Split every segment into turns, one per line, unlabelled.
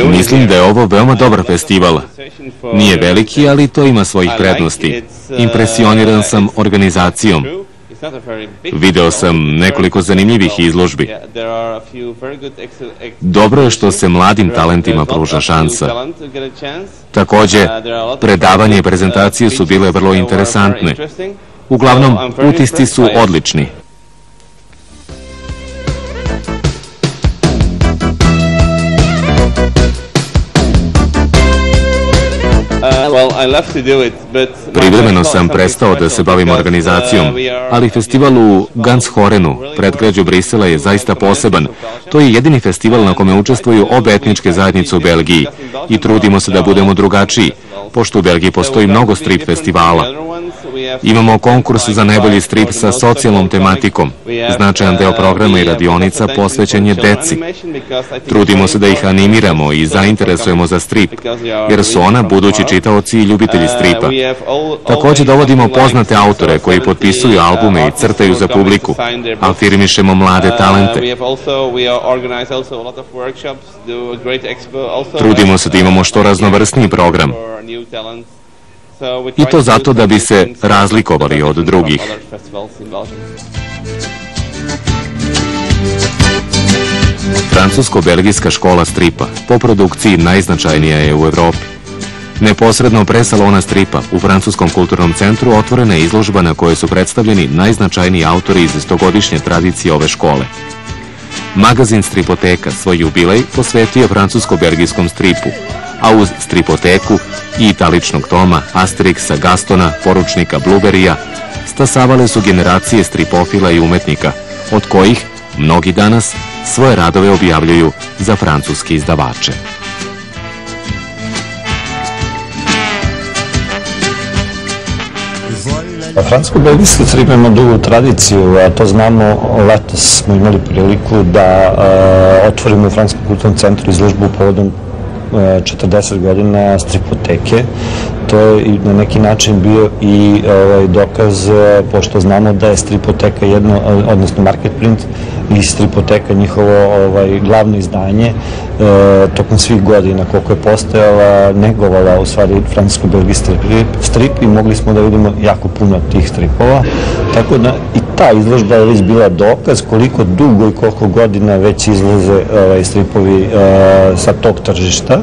Mislim da je ovo veoma dobar festival. Nije veliki, ali to ima svojih prednosti. Impresioniran sam organizacijom. Video sam nekoliko zanimljivih izložbi. Dobro je što se mladim talentima pruža šansa. Takođe, predavanje i prezentacije su bile vrlo interesantne. Uglavnom, utisci su odlični. Privremeno sam prestao da se bavim organizacijom, ali festival u Ganshorenu, predgrađu Brisela, je zaista poseban. To je jedini festival na kome učestvuju obe etničke zajednice u Belgiji i trudimo se da budemo drugačiji, pošto u Belgiji postoji mnogo strip festivala. Imamo konkurs za najbolji strip sa socijalnom tematikom. Značajan deo programa i radionica posvećen je deci. Trudimo se da ih animiramo i zainteresujemo za strip, jer su ona budući čitaoci i ljubitelji stripa. Takođe dovodimo poznate autore koji potpisuju albume i crtaju za publiku, afirmišemo mlade talente. Trudimo se da imamo što raznovrsniji program. I to zato da bi se razlikovali od drugih. Francusko-belgijska škola stripa po produkciji najznačajnija je u Evropi. Neposredno pre salona stripa u Francuskom kulturnom centru otvorena je izložba na kojoj su predstavljeni najznačajniji autori iz stogodišnje tradicije ove škole. Magazin Stripoteka svoj jubilej posvetio francusko-belgijskom stripu, a uz Stripoteku i italičnog toma Asterixa, Gastona, poručnika Blueberrya stasavale su generacije stripofila i umetnika, od kojih mnogi danas svoje radove objavljuju za francuske izdavače.
Francusko-belgijski strip ima dugu tradiciju, a to znamo, letos smo imali priliku da otvorimo u Francuskom kulturnom centru izložbu povodom 40 godina stripoteke. To je na neki način bio i dokaz, pošto znamo da je stripoteka jedno, odnosno market print i stripoteka njihovo glavno izdanje tokom svih godina koliko je postojala, negovala u stvari francusko-belgijski strip i mogli smo da vidimo jako puno tih stripova. Tako da i ta izložba je bila dokaz koliko dugo i koliko godina već izlaze stripovi sa tog tržišta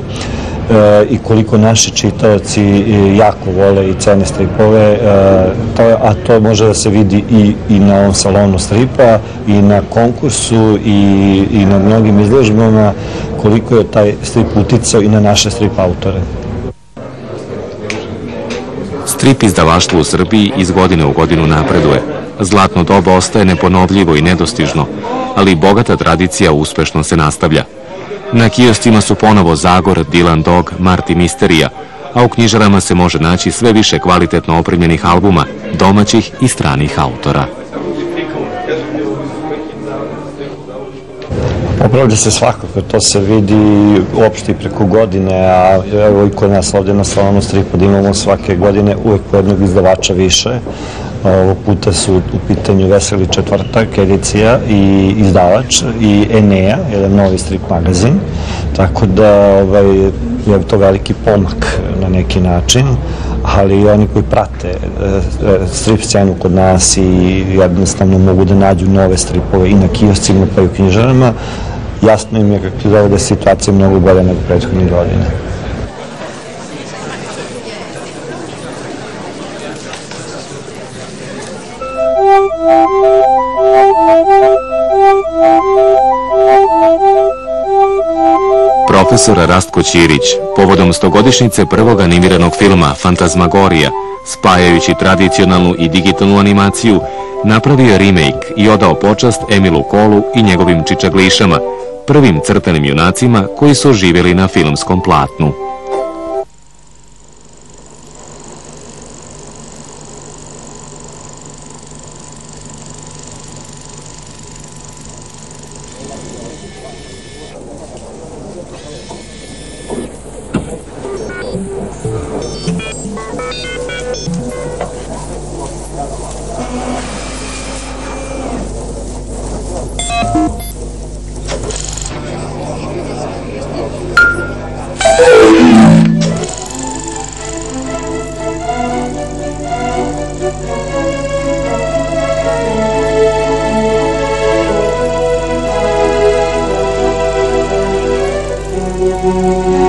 i koliko naši čitaoci jako vole i cene stripove, a to može da se vidi i na ovom salonu stripa i na konkursu i na mnogim izložbama koliko je taj strip uticao i na naše strip autore.
Strip izdavaštvo u Srbiji iz godine u godinu napreduje. Zlatno doba ostaje neponovljivo i nedostižno, ali bogata tradicija uspešno se nastavlja. Na kioscima su ponovo Zagor, Dylan Dog, Marti Misterija, a u knjižarama se može naći sve više kvalitetno opremljenih albuma, domaćih i stranih autora.
Opravlja se svakako, to se vidi uopšte i preko godine, a evo i kod nas ovdje na salonu stripa da imamo svake godine uvek po jednog izdavača više. Ovog puta su u pitanju Veseli četvrtak, edicija i izdavač i Enea, jedan novi strip magazin, tako da je to veliki pomak na neki način, ali i oni koji prate strip scenu kod nas i jednostavno mogu da nađu nove stripove i na kioscima pa i u knjižarama, jasno im je kako da je situacija mnogo bolja nego prethodnih godina.
Profesor Rastko Ćirić, povodom 100-godišnjice prvog animiranog filma Fantazmagorija, spajajući tradicionalnu i digitalnu animaciju, napravio je remake i odao počast Emilu Kolu i njegovim čičaglišama, prvim crtanim junacima koji su živjeli na filmskom platnu.
Hvala.